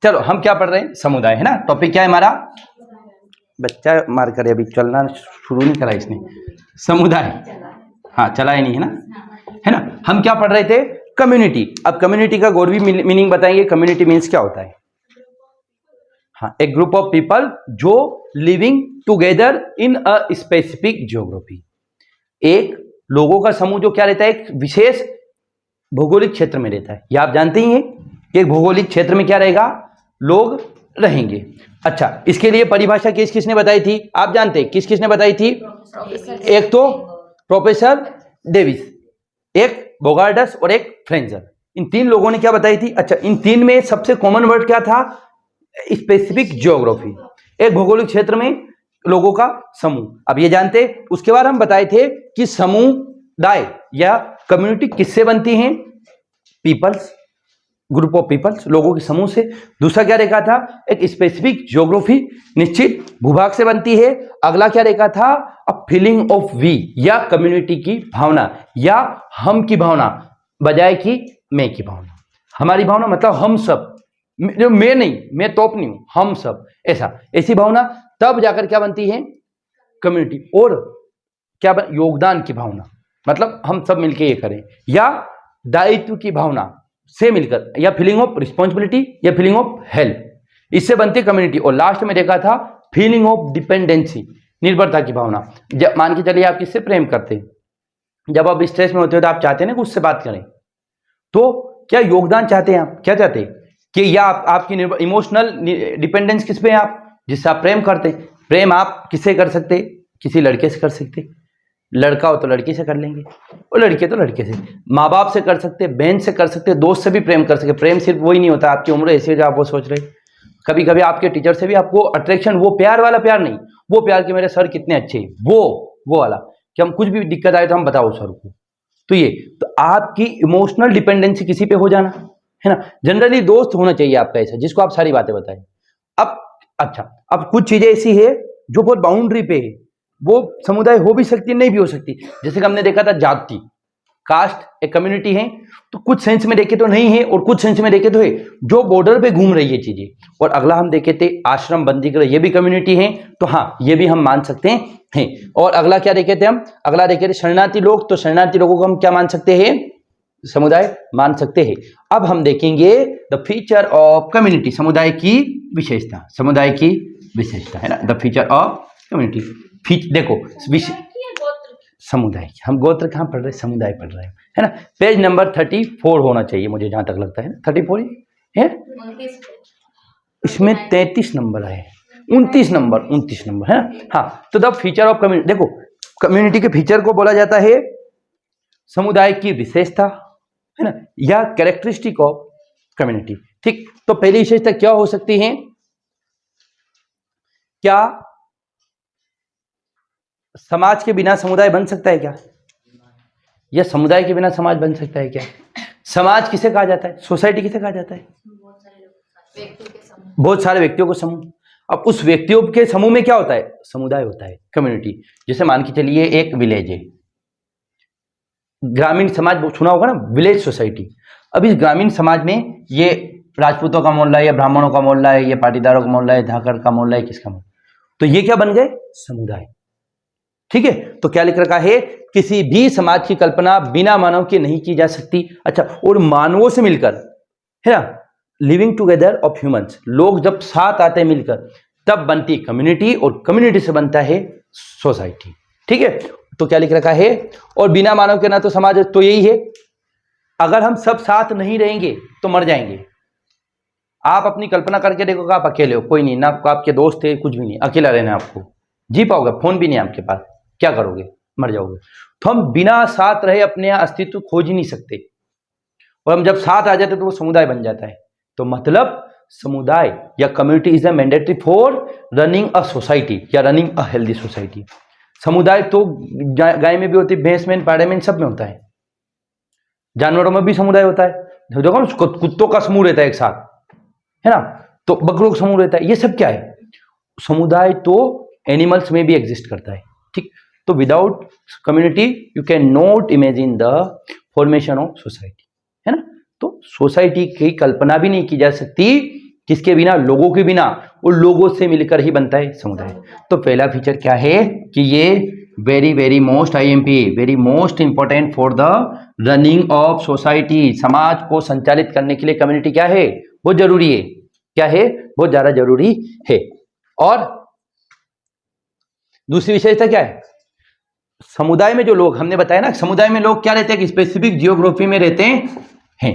चलो हम क्या पढ़ रहे हैं, समुदाय, है ना। टॉपिक क्या है हमारा, बच्चा मार करे अभी चलना शुरू नहीं करा इसने, समुदाय, हाँ चला ही नहीं है ना, है ना। हम क्या पढ़ रहे थे, कम्युनिटी। अब कम्युनिटी का गौरवी मीनिंग बताएंगे, कम्युनिटी मीन्स क्या होता है। हाँ, एक ग्रुप ऑफ पीपल जो living together in a specific geography. एक लोगों का समूह जो क्या रहता है, एक विशेष भौगोलिक क्षेत्र में रहता है। ये आप जानते ही हैं कि एक भौगोलिक क्षेत्र में क्या रहेगा, लोग रहेंगे। अच्छा, इसके लिए परिभाषा किस किसने बताई थी, आप जानते हैं किस किसने बताई थी। एक तो प्रोफेसर डेविस, एक बोगार्डस और एक फ्रेंजर। इन तीन लोगों ने क्या बताई थी। अच्छा, इन तीन में सबसे कॉमन वर्ड क्या था, स्पेसिफिक जियोग्राफी, एक भौगोलिक क्षेत्र में लोगों का समूह। अब ये जानते, उसके बाद हम बताए थे कि समुदाय या कम्युनिटी किससे बनती हैं, पीपल्स, ग्रुप ऑफ पीपल्स, लोगों के समूह से। दूसरा क्या रेखा था, एक स्पेसिफिक ज्योग्राफी, निश्चित भूभाग से बनती है। अगला क्या रेखा था, अ फीलिंग ऑफ वी, या कम्युनिटी की भावना, या हम की भावना बजाय कि मैं की भावना। हमारी भावना मतलब हम सब, मैं नहीं, मैं टॉप नहीं हूं, हम सब, ऐसी भावना, तब जाकर क्या बनती है कम्युनिटी। और क्या योगदान की भावना, मतलब हम सब मिलकर ये करें, या दायित्व की भावना से मिलकर, या फीलिंग ऑफ रिस्पॉन्सिबिलिटी, या फीलिंग ऑफ हेल्प, इससे बनती है कम्युनिटी। और लास्ट में देखा था फीलिंग ऑफ डिपेंडेंसी, निर्भरता की भावना। जब मान के चलिए आप किससे प्रेम करते हैं, जब आप स्ट्रेस में होते हो तो आप चाहते हैं ना कि उससे बात करें, तो क्या योगदान चाहते हैं आप, क्या चाहते हैं कि, या आपकी इमोशनल डिपेंडेंस किस पे है, आप जिससे आप प्रेम करते हैं। प्रेम आप किससे कर सकते, किसी लड़के से कर सकते, लड़का हो तो लड़की से कर लेंगे, और लड़के तो लड़के से, माँ बाप से कर सकते, बहन से कर सकते, दोस्त से भी प्रेम कर सकते। प्रेम सिर्फ वही नहीं होता, आपकी उम्र ऐसी है जो आप वो सोच रहे, कभी कभी आपके टीचर से भी आपको अट्रैक्शन, वो प्यार वाला प्यार नहीं, वो प्यार के मेरे सर कितने अच्छे हैं, वो वाला कि हम कुछ भी दिक्कत आए तो हम बताओ सर को। तो ये तो आपकी इमोशनल डिपेंडेंसी किसी पे हो जाना, है ना। जनरली दोस्त होना चाहिए आपका ऐसा जिसको आप सारी बातें बताएं। अब अच्छा, अब कुछ चीजें ऐसी है जो बहुत बाउंड्री पे है, वो समुदाय हो भी सकती है, नहीं भी हो सकती। जैसे कि हमने देखा था जाति, कास्ट एक कम्युनिटी है, तो कुछ सेंस में देखे तो नहीं है और कुछ सेंस में देखे तो है, जो बॉर्डर पे घूम रही है चीजें। और अगला हम देखे थे आश्रम बंदी कर, ये भी कम्युनिटी है, तो हाँ ये भी हम मान सकते हैं। और अगला क्या देखे थे हम, अगला देखे थे शरणार्थी लोग, तो शरणार्थी लोगों को हम क्या मान सकते हैं, समुदाय मान सकते हैं। अब हम देखेंगे द फीचर ऑफ कम्युनिटी, समुदाय की विशेषता, समुदाय की विशेषता, है ना, द फीचर ऑफ कम्युनिटी। देखो समुदाय, हम गोत्र कहाँ पढ़ रहे हैं, समुदाय पढ़ रहे हैं, है ना। पेज नंबर 34 होना चाहिए मुझे जहां तक लगता है, 34 है, इसमें 33 नंबर आए, 29 नंबर है ना। हाँ, तो द फीचर ऑफ कम्युनिटी, देखो कम्युनिटी के फीचर को बोला जाता है समुदाय की विशेषता, है ना, या कैरेक्टरिस्टिक ऑफ कम्युनिटी। ठीक, तो पहली विशेषता क्या हो सकती है, क्या समाज के बिना समुदाय बन सकता है क्या, या समुदाय के बिना समाज बन सकता है क्या। समाज किसे कहा जाता है, सोसाइटी किसे कहा जाता है, बहुत सारे व्यक्तियों को समूह। अब उस व्यक्तियों के समूह में क्या होता है, समुदाय होता है, कम्युनिटी। जैसे मान के चलिए एक विलेज है, ग्रामीण समाज सुना होगा ना, विलेज सोसाइटी। अब इस ग्रामीण समाज में ये राजपूतों का मोहल्ला है, या ब्राह्मणों का मोहल्ला है, या पाटीदारों का मोहल्ला है, धाकर का मोहल्ला है, किसका मोहल्ला, तो ये क्या बन गए, समुदाय। ठीक है, तो क्या लिख रखा है, किसी भी समाज की कल्पना बिना मानव के नहीं की जा सकती। अच्छा, और मानवों से मिलकर, है ना, लिविंग टुगेदर ऑफ ह्यूमंस, लोग जब साथ आते हैं मिलकर, तब बनती कम्युनिटी, और कम्युनिटी से बनता है सोसाइटी। ठीक है, तो क्या लिख रखा है, और बिना मानव के ना तो समाज, तो यही है, अगर हम सब साथ नहीं रहेंगे तो मर जाएंगे। आप अपनी कल्पना करके देखो, आप अकेले हो, कोई नहीं ना, आपके दोस्त है, कुछ भी नहीं, अकेला रहना है आपको, जी पाओगे, फोन भी नहीं आपके पास, क्या करोगे, मर जाओगे। तो हम बिना साथ रहे अपने अस्तित्व खोज ही नहीं सकते, और हम जब साथ आ जाते तो वो समुदाय बन जाता है। तो मतलब समुदाय या community is a mandatory for running a society, या रनिंग अ हेल्दी सोसाइटी। समुदाय तो गाय में भी होती है, भैंस में, पाड़े में, सब में होता है, जानवरों में भी समुदाय होता है। देखो कुत्तों का समूह रहता है एक साथ, है ना, तो बकरों का समूह रहता है, ये सब क्या है, समुदाय तो एनिमल्स में भी एग्जिस्ट करता है। ठीक, तो without community you can not imagine the formation of society, है ना। तो सोसाइटी की कल्पना भी नहीं की जा सकती किसके बिना, लोगों के बिना। वो लोगों से मिलकर ही बनता है समुदाय। तो पहला फीचर क्या है कि ये very most IMP, very most important for the running of society. समाज को संचालित करने के लिए कम्युनिटी क्या है, बहुत जरूरी है। क्या है, बहुत ज्यादा जरूरी है। और दूसरी विशेषता क्या है, समुदाय में जो लोग, हमने बताया ना, समुदाय में लोग क्या रहते हैं कि स्पेसिफिक जियोग्राफी में रहते हैं।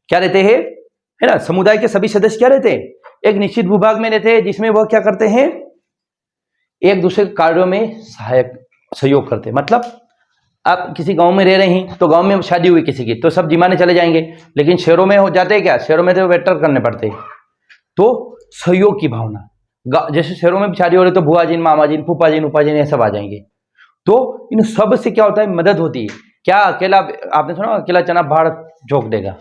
क्या रहते हैं, है ना। समुदाय के सभी सदस्य क्या रहते हैं, एक निश्चित भूभाग में रहते हैं, जिसमें वह क्या करते हैं, एक दूसरे कार्यों में सहयोग करते हैं। मतलब आप किसी गांव में रह रहे हैं, तो गांव में शादी हुई किसी की, तो सब जिमाने चले जाएंगे। लेकिन शहरों में हो जाते हैं क्या, शहरों में तो वेटर करने पड़ते हैं। तो सहयोग की भावना, जैसे शहरों में भी शादी हो रही तो बुआ जी, मामा जी, फूफा जी, ऊपा जी, ये सब आ जाएंगे। तो इन सब से क्या होता है, मदद होती है। क्या अकेला, आपने सुना अकेला चना भाड़ झोंक देगा,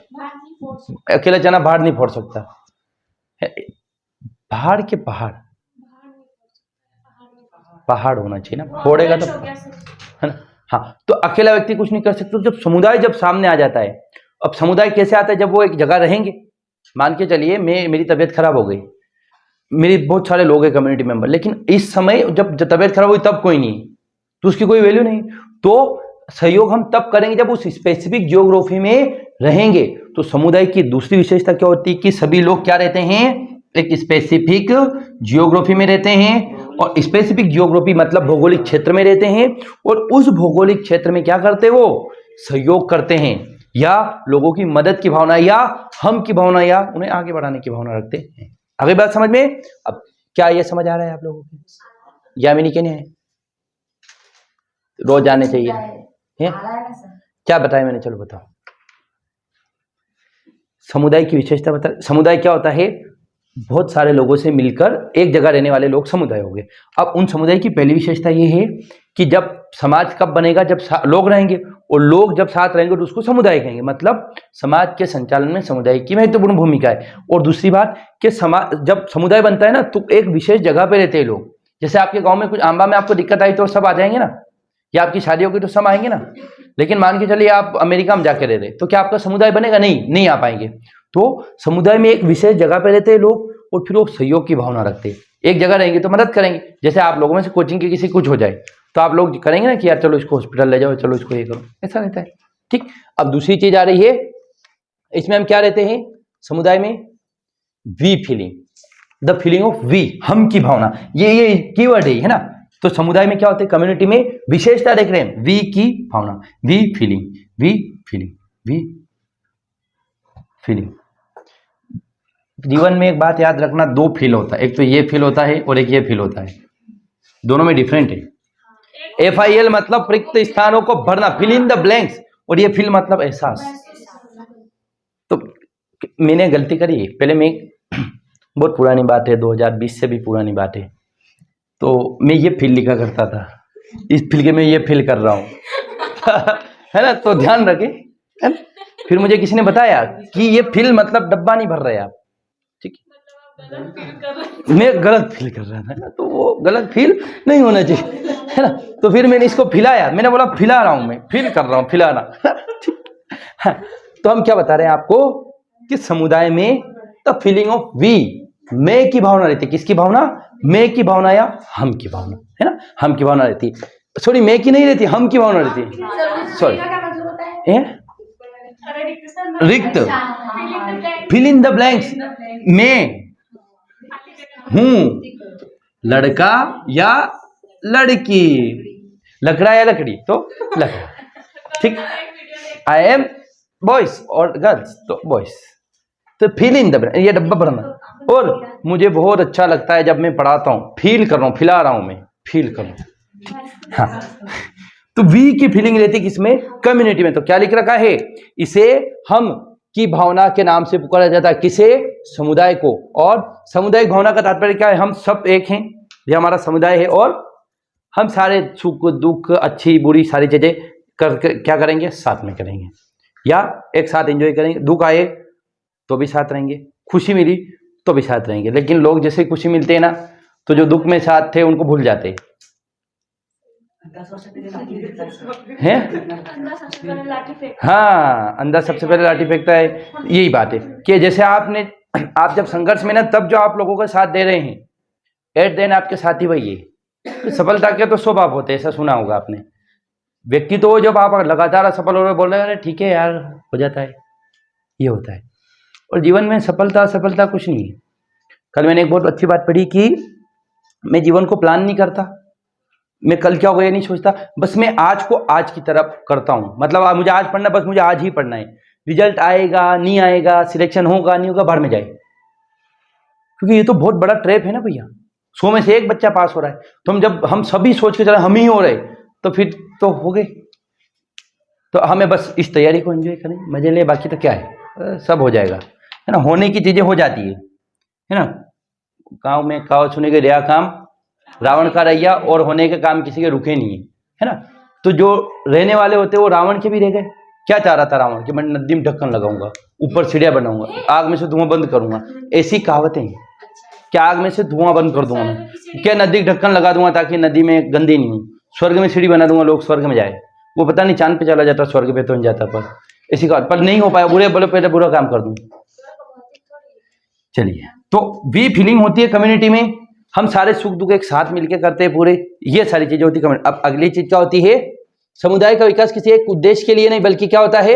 अकेला चना भाड़ नहीं फोड़ सकता। भाड़ के पहाड़ होना चाहिए ना, फोड़ेगा तो, है ना। हाँ, तो अकेला व्यक्ति कुछ नहीं कर सकता। जब समुदाय जब सामने आ जाता है, अब समुदाय कैसे आता है, जब वो एक जगह रहेंगे। मान के चलिए मेरी तबीयत खराब हो गई, मेरी बहुत सारे लोग हैं कम्युनिटी मेंबर, लेकिन इस समय जब तबीयत खराब हुई तब कोई नहीं, तो उसकी कोई वैल्यू नहीं। तो सहयोग हम तब करेंगे जब उस स्पेसिफिक जियोग्राफी में रहेंगे। तो समुदाय की दूसरी विशेषता क्या होती है कि सभी लोग क्या रहते हैं, एक स्पेसिफिक जियोग्राफी में रहते हैं। और स्पेसिफिक जियोग्राफी मतलब भौगोलिक क्षेत्र में रहते हैं, और उस भौगोलिक क्षेत्र में क्या करते हैं, वो सहयोग करते हैं, या लोगों की मदद की भावना, या हम की भावना, या उन्हें आगे बढ़ाने की भावना रखते हैं। आगे बात समझ में। अब क्या ये समझ आ रहा है आप लोगों को, या मैंने क्या नहीं है, रोज आने चाहिए है? क्या बताया मैंने, चलो बताओ। समुदाय की विशेषता बता। समुदाय क्या होता है, बहुत सारे लोगों से मिलकर एक जगह रहने वाले लोग समुदाय हो गए। अब उन समुदाय की पहली विशेषता ये है कि जब समाज कब बनेगा, जब लोग रहेंगे, और लोग जब साथ रहेंगे तो उसको समुदाय कहेंगे। मतलब समाज के संचालन में समुदाय की महत्वपूर्ण भूमिका है। और दूसरी बात कि समाज जब समुदाय बनता है ना, तो एक विशेष जगह पे रहते हैं लोग। जैसे आपके गाँव में कुछ आंबा में आपको दिक्कत आई तो सब आ जाएंगे ना, या आपकी शादी होगी तो सब आएंगे ना। लेकिन मान के चलिए आप अमेरिका में जाके रह रहे, तो क्या आपका समुदाय बनेगा, नहीं आ पाएंगे। तो समुदाय में एक विशेष जगह पे रहते हैं लोग, और फिर वो सहयोग की भावना रखते हैं। एक जगह रहेंगे तो मदद करेंगे। जैसे आप लोगों में से कोचिंग के किसी कुछ हो जाए तो आप लोग करेंगे ना कि यार चलो इसको हॉस्पिटल ले जाओ, चलो इसको ये करो, ऐसा रहता है। ठीक। अब दूसरी चीज आ रही है, इसमें हम क्या रहते हैं समुदाय में, we feeling, the feeling of we, हम की भावना। ये कीवर्ड है ना। तो समुदाय में क्या होता है, कम्युनिटी में विशेषता देख रहे हैं, वी की भावना, we feeling, we feeling, we feeling. जीवन में एक बात याद रखना, दो फील होता है, एक तो ये फील होता है और एक ये फील होता है, दोनों में डिफरेंट है। FIL मतलब रिक्त स्थानों को भरना, फिल इन द ब्लैंक्स, और ये फील मतलब एहसास। तो मैंने गलती करी, पहले मैं, बहुत पुरानी बात है, 2020 से भी पुरानी बात है, तो मैं ये फील लिखा करता था, इस फील के मैं ये फील कर रहा हूँ है ना। तो ध्यान रखें, है ना? फिर मुझे किसी ने बताया कि ये फील मतलब डब्बा नहीं भर रहे आप, ठीक है। मैं गलत फील कर रहा था ना, तो वो गलत फील नहीं होना चाहिए, है ना। तो फिर मैंने इसको फिलाया, मैंने बोला फिला रहा हूं, मैं फील कर रहा हूं, फिलाना, ठीक। तो हम क्या बता रहे हैं आपको कि समुदाय में द फीलिंग ऑफ वी, मैं की भावना रहती है। किसकी भावना, मैं की भावना या हम की भावना, है ना। हम की भावना रहती है, सॉरी मैं की नहीं रहती, हम की भावना रहती है। सॉरी, रिक्त, फिल इन द ब्लैंक्स, मैं हूं लड़का या लड़की, लकड़ा या लकड़ी, तो लकड़ा, ठीक। आई एम बॉयज और गर्ल्स, तो बॉयज। तो फील इन द, ये डब्बा भरना। और मुझे बहुत अच्छा लगता है जब मैं पढ़ाता हूँ, फील कर रहा हूँ, फिला रहा हूँ, मैं फील कर रहा हूँ। हाँ, तो वी की फीलिंग रहती है किसमें, कम्युनिटी में। तो क्या लिख रखा है, इसे हम की भावना के नाम से पुकारा जाता है, किसे, समुदाय को। और सामुदायिक भावना का तात्पर्य क्या है, हम सब एक हैं, ये हमारा समुदाय है, और हम सारे सुख दुख अच्छी बुरी सारी चीजें क्या करेंगे, साथ में करेंगे, या एक साथ एंजॉय करेंगे। दुख आए तो भी साथ रहेंगे, खुशी मिली तो भी साथ रहेंगे। लेकिन लोग जैसे खुशी मिलते हैं ना, तो जो दुख में साथ थे उनको भूल जाते हैं, है। हाँ, अंधा सबसे पहले लाठी फेंकता है। यही बात है कि जैसे आप जब संघर्ष में ना, तब जो आप लोगों का साथ दे रहे हैं, एट देन आपके साथी वही है। तो सफलता के तो स्वभाव होते हैं, ऐसा सुना होगा आपने। व्यक्ति तो जब आप लगातार असफल हो रहे बोल रहे हैं, ठीक है यार, हो जाता है, ये होता है। और जीवन में सफलता कुछ नहीं है। कल मैंने एक बहुत अच्छी बात पढ़ी कि मैं जीवन को प्लान नहीं करता, मैं कल क्या होगा ये नहीं सोचता, बस मैं आज को आज की तरफ करता हूँ। मतलब मुझे आज पढ़ना, बस मुझे आज ही पढ़ना है। रिजल्ट आएगा नहीं आएगा, सिलेक्शन होगा नहीं होगा, बाहर में जाए। क्योंकि ये तो बहुत बड़ा ट्रैप है ना भैया। 100 में से एक बच्चा पास हो रहा है, तो जब हम सभी सोच के चले हम ही हो रहे, तो फिर तो हो गए। तो हमें बस इस तैयारी को एंजॉय करें, मजे ले, बाकी तो क्या है, सब हो जाएगा, है ना। होने की चीजें हो जाती है ना। गाँव में कहावत सुने के, रहा काम रावण का रैया, और होने के काम किसी के रुके नहीं है ना। तो जो रहने वाले होते वो रावण के भी रह गए। क्या चाह रहा था रावण कि मैं नदी में ढक्कन लगाऊंगा, ऊपर सीढ़ियां बनाऊंगा, आग में से धुआं बंद करूंगा। ऐसी कहावतें हैं, क्या आग में से धुआं बंद कर दूंगा मैं, क्या नदी ढक्कन लगा दूंगा ताकि नदी में गंदी नहीं हो, स्वर्ग में सीढ़ी बना दूंगा, लोग स्वर्ग में जाए। वो पता नहीं चांद पे चला जाता, स्वर्ग पे तो नहीं जाता, पर ऐसी कहावत पर नहीं हो पाया। बुरे बोले पहले बुरा काम कर दूं। चलिए, तो वी फीलिंग होती है कम्युनिटी में, हम सारे सुख दुख एक साथ मिलकर करते हैं पूरे, ये सारी चीजें होती है। अब अगली चीज क्या होती है, समुदाय का विकास किसी एक उद्देश्य के लिए नहीं, बल्कि क्या होता है।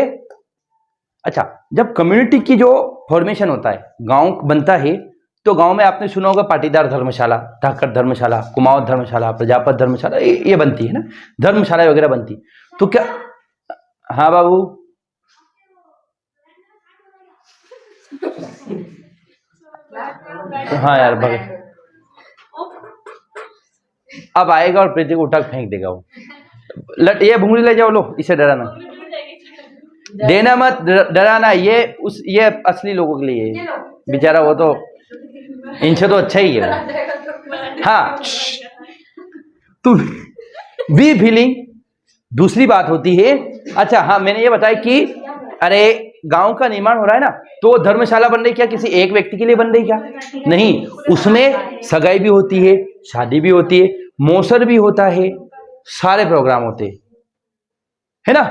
अच्छा, जब कम्युनिटी की जो फॉर्मेशन होता है, गांव बनता है, तो गांव में आपने सुना होगा पाटीदार धर्मशाला, ठाकर धर्मशाला, कुमाऊं धर्मशाला, प्रजापत धर्मशाला, ये बनती है ना, धर्मशाला वगैरह बनती। तो क्या, हाँ बाबू, हाँ यार भगत अब आएगा और प्रीति को उठा फेंक देगा वो। ये भूंगली ले जाओ, लो, इसे डराना, देना मत, डराना। ये असली लोगों के लिए है, बेचारा वो तो इनसे तो अच्छा ही है। हाँ, तो वी फीलिंग दूसरी बात होती है। अच्छा हाँ, मैंने ये बताया कि अरे गांव का निर्माण हो रहा है ना, तो धर्मशाला बन रही, क्या किसी एक व्यक्ति के लिए बन रही क्या? नहीं, उसमें सगाई भी होती है, शादी भी होती है, मौसर भी होता है, सारे प्रोग्राम होते हैं, है ना।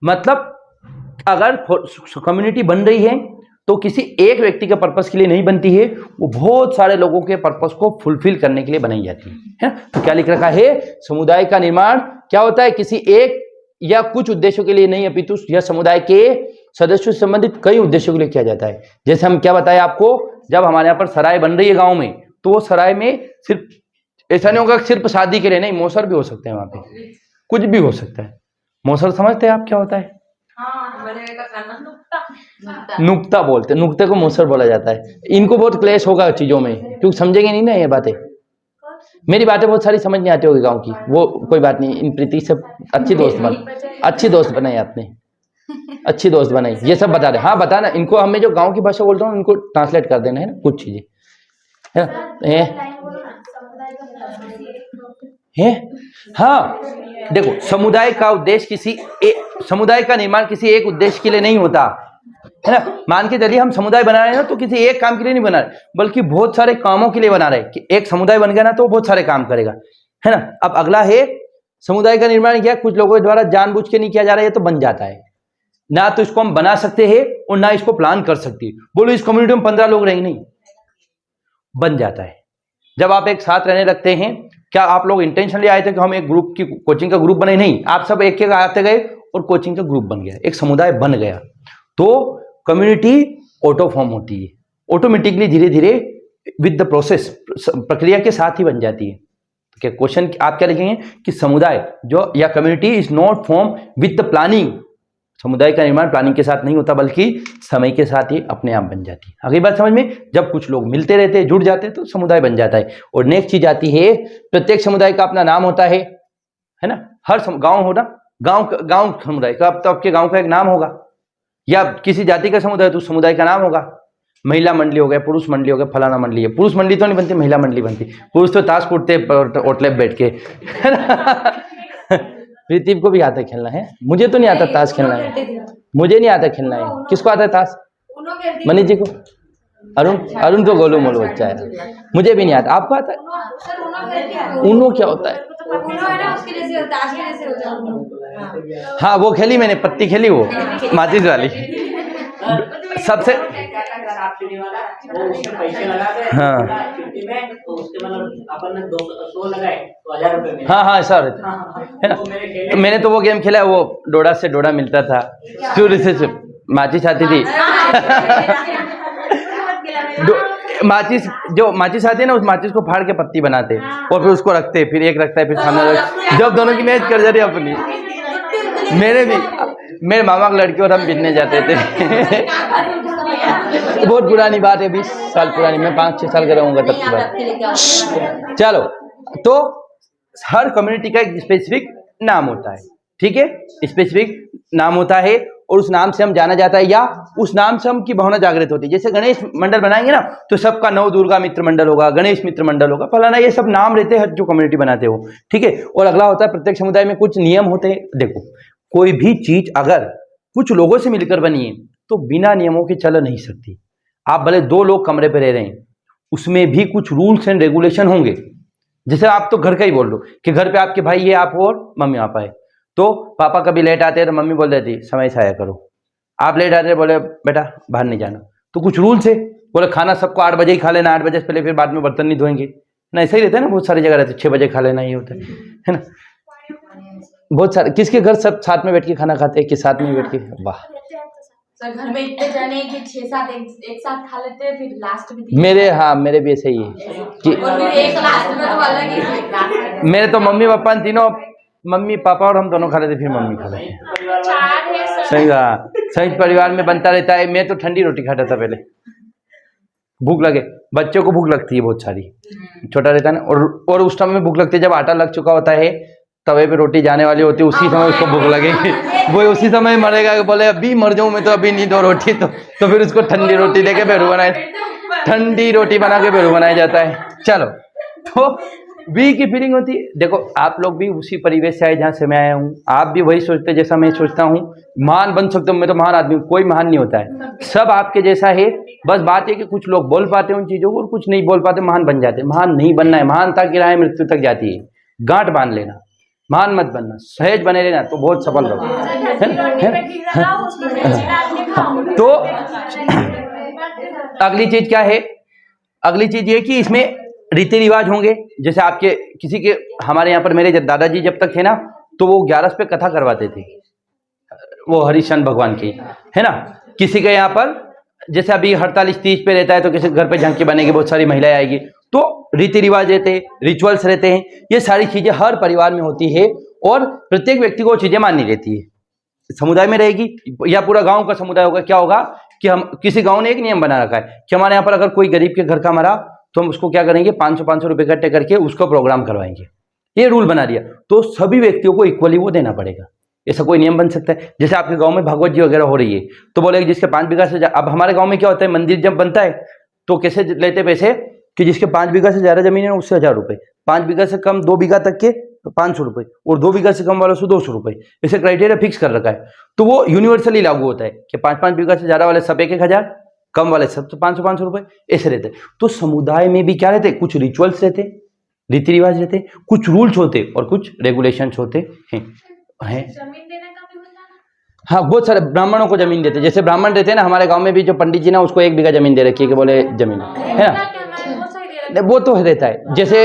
मतलब अगर कम्युनिटी बन रही है तो किसी एक व्यक्ति के पर्पस के लिए नहीं बनती है, वो बहुत सारे लोगों के पर्पस को फुलफिल करने के लिए बनाई जाती है। तो क्या लिख रखा है, समुदाय का निर्माण क्या होता है, किसी एक या कुछ उद्देश्यों के लिए नहीं, अपितु यह समुदाय के सदस्यों से संबंधित कई उद्देश्यों के लिए किया जाता है। जैसे हम क्या बताए आपको, जब हमारे यहाँ पर सराय बन रही है गाँव में, तो वो सराय में सिर्फ ऐसा नहीं होगा सिर्फ शादी के लिए, नहीं, मौसर भी हो सकते हैं, वहां पे कुछ भी हो सकता है। मौसर समझते हैं आप क्या होता है? नुक्ता बोलते, नुक्ते को मौसर बोला जाता है। इनको बहुत क्लेश होगा चीजों में, क्योंकि समझेंगे नहीं ना ये बातें। मेरी बातें बहुत सारी समझ नहीं आती होगी गांव की, वो कोई बात नहीं। इन प्रीति से अच्छी दोस्त बनाई आपने, अच्छी दोस्त बनाई, ये सब बता रहे। हाँ बताना इनको, हमें जो गांव की भाषा बोलता हूँ इनको ट्रांसलेट कर देना है ना, कुछ चीजें है। हाँ देखो, समुदाय का उद्देश्य समुदाय का निर्माण किसी एक उद्देश्य के लिए नहीं होता, है ना। मान के चलिए हम समुदाय बना रहे हैं तो किसी एक काम के लिए नहीं बना रहे, बल्कि बहुत सारे कामों के लिए बना रहे कि एक समुदाय बन गया ना तो बहुत सारे काम करेगा, है ना। अब अगला है, समुदाय का निर्माण किया कुछ लोगों द्वारा जानबूझ के नहीं किया जा रहा है, तो बन जाता है ना। तो इसको हम बना सकते हैं और ना इसको प्लान कर सकते हैं। बोलो इस कम्युनिटी में 15 लोग रहेंगे, नहीं, बन जाता है। जब आप एक साथ रहने लगते हैं, क्या आप लोग इंटेंशनली आए थे कि हम एक ग्रुप की कोचिंग का ग्रुप बने? नहीं, आप सब एक एक आते गए और कोचिंग का ग्रुप बन गया, एक समुदाय बन गया। तो कम्युनिटी ऑटो फॉर्म होती है, ऑटोमेटिकली धीरे धीरे विद द प्रोसेस, प्रक्रिया के साथ ही बन जाती है। क्या क्वेश्चन आप क्या लिखेंगे कि समुदाय जो या community is not form with the planning. समुदाय का निर्माण प्लानिंग के साथ नहीं होता, बल्कि समय के साथ ही अपने आप बन जाती है। अगली बात समझ में, जब कुछ लोग मिलते रहते हैं, जुड़ जाते हैं, तो समुदाय बन जाता है। और नेक्स्ट चीज आती है, प्रत्येक समुदाय का अपना नाम होता है ना। हर गांव होना, गांव समुदाय का, अब तो आपके गांव का एक नाम होगा, या किसी जाति का समुदाय तो समुदाय का नाम होगा। महिला मंडली हो गया, पुरुष मंडली हो गया, फलाना मंडली है। पुरुष मंडली तो नहीं बनती, महिला मंडली बनती। पुरुष तो ताश कूटते ओटले बैठ के, है ना। प्रीति को भी आता है खेलना, है, मुझे तो नहीं आता ताश खेलना है, मुझे नहीं आता खेलना है। किसको आता है ताश? मनीष जी को। अरुण अरुण तो गोलू मोलू बच्चा है, मुझे भी नहीं आता। आपको आता है? ऊनो क्या होता है? हाँ वो खेली मैंने, पत्ती खेली वो माचिस वाली सबसे। हाँ हाँ हाँ ऐसा रहता है ना। मैंने तो वो गेम खेला है, वो डोडा से डोडा मिलता था, चूर से माचिस आती थी माचिस, जो माचिस आती है ना, उस माचिस को फाड़ के पत्ती बनाते और फिर उसको रखते, फिर एक रखता है फिर सामने रखते, जब दोनों की मैच कर जाती अपनी। मेरे भी, मेरे मामा की लड़की और हम बिजने जाते थे बहुत पुरानी बात है, 20 साल पुरानी, मैं 5-6 साल का रहूंगा तब की बात। चलो, तो हर कम्युनिटी का एक स्पेसिफिक नाम होता है, ठीक है, स्पेसिफिक नाम होता है और उस नाम से हम जाना जाता है या उस नाम से हम की भावना जागृत होती है। जैसे गणेश मंडल बनाएंगे ना तो सबका नव दुर्गा मित्र मंडल होगा, गणेश मित्र मंडल होगा, फलाना, ये सब नाम रहते हैं जो कम्युनिटी बनाते हो, ठीक है। और अगला होता है प्रत्येक समुदाय में कुछ नियम होते हैं। देखो कोई भी चीज अगर कुछ लोगों से मिलकर बनी है तो बिना नियमों के चल नहीं सकती। आप भले 2 लोग कमरे पर रह रहे हैं, उसमें भी कुछ रूल्स एंड रेगुलेशन होंगे। जैसे आप तो घर का ही बोल लो कि घर पे आपके भाई है, आप और मम्मी पापा है, तो पापा कभी लेट आते हैं तो मम्मी बोल देती समय से आया करो। आप लेट आते बोले बेटा बाहर नहीं जाना, तो कुछ रूल्स है, बोले खाना सबको 8 बजे ही खा लेना, 8 बजे से पहले, फिर बाद में बर्तन नहीं धोएंगे ना, ऐसा ही रहता है ना, बहुत सारी जगह रहते 6 बजे खा लेना, ये होता है ना। बहुत सारे, किसके घर सब साथ में बैठ के खाना खाते हैं कि साथ में बैठ के, वाह सर घर में इतने जने कि 6-7 एक साथ खा लेते हैं, फिर लास्ट में मेरे, हाँ मेरे भी ऐसे ही है कि और फिर एक लास्ट में तो अलग ही मेरे तो मम्मी पापा तीनों, मम्मी पापा और हम दोनों खा लेते, फिर मम्मी खा लेते हैं। सही बात, संयुक्त परिवार में बनता रहता है। मैं तो ठंडी रोटी खाता था पहले, भूख लगे, बच्चों को भूख लगती है बहुत सारी, छोटा रहता है ना, और उस टाइम में भूख लगती है जब आटा लग चुका होता है, तवे पे रोटी जाने वाली होती है, उसी समय उसको भूख लगेगी, वो उसी समय मरेगा, बोले अभी मर जाऊं मैं तो अभी नहीं, 2 रोटी तो फिर उसको ठंडी रोटी देके बेरू बनाए, ठंडी रोटी बना के बेरू बनाया जाता है। चलो, तो वी की फीलिंग होती है। देखो आप लोग भी उसी परिवेश से आए जहाँ से मैं आया हूँ, आप भी वही सोचते जैसा मैं सोचता हूँ, महान बन सकते हो, मैं तो महान आदमी हूँ, कोई महान नहीं होता है, सब आपके जैसा है। बस बात है कि कुछ लोग बोल पाते हैं उन चीजों को और कुछ नहीं बोल पाते, महान बन जाते हैं। महान नहीं बनना है, महानता की राह मृत्यु तक जाती है, गांठ बांध लेना, महान मत बनना, सहज बने रहना तो बहुत सफल रहो। तो अगली चीज क्या है, अगली चीज ये कि इसमें रीति रिवाज होंगे। जैसे आपके किसी के, हमारे यहाँ पर मेरे दादाजी जब तक थे ना तो वो 11 पे कथा करवाते थे, वो हरिशंकर भगवान की, है ना। किसी के यहाँ पर जैसे अभी 48-30 पे रहता है तो किसी घर पे झांकी बनेगी, बहुत सारी महिलाएं आएगी, तो रीति रिवाज रहते हैं, रिचुअल्स रहते हैं, ये सारी चीजें हर परिवार में होती है और प्रत्येक व्यक्ति को चीजें माननी रहती है। समुदाय में रहेगी या पूरा गांव का समुदाय होगा, क्या होगा कि हम किसी गांव ने एक नियम बना रखा है कि हमारे यहाँ पर अगर कोई गरीब के घर का मरा तो हम उसको क्या करेंगे, 500 रुपए इकट्ठे करके उसको प्रोग्राम करवाएंगे, ये रूल बना दिया। तो सभी व्यक्तियों को इक्वली वो देना पड़ेगा, ऐसा कोई नियम बन सकता है। जैसे आपके गांव में भागवत जी वगैरह हो रही है तो बोलेगा जिसके 5 बीघा से, अब हमारे गांव में क्या होता है, मंदिर जब बनता है तो कैसे लेते पैसे कि जिसके 5 बीघा से ज्यादा जमीन है उससे 1000 रुपए, 5 बीघा से कम 2 बीघा तक के तो 500 रुपए, और 2 बीघा से कम वालों से 200 रुपए, ऐसे क्राइटेरिया फिक्स कर रखा है। तो वो यूनिवर्सली लागू होता है कि 5-5 बीघा से ज्यादा वाले सब 1000, कम वाले सब 500 रुपए, ऐसे रहते हैं। तो समुदाय में भी क्या रहते हैं, कुछ रिचुअल्स रहते, रीति रिवाज रहते, कुछ रूल्स होते और कुछ रेगुलेशंस होते हैं। जमीन देने का भी होता है। हाँ बहुत सारे ब्राह्मणों को जमीन देते, जैसे ब्राह्मण रहते हैं ना हमारे गांव में भी, जो पंडित जी ना उसको 1 बीघा जमीन दे रखी है कि बोले जमीन है ना, वो तो रहता है। जैसे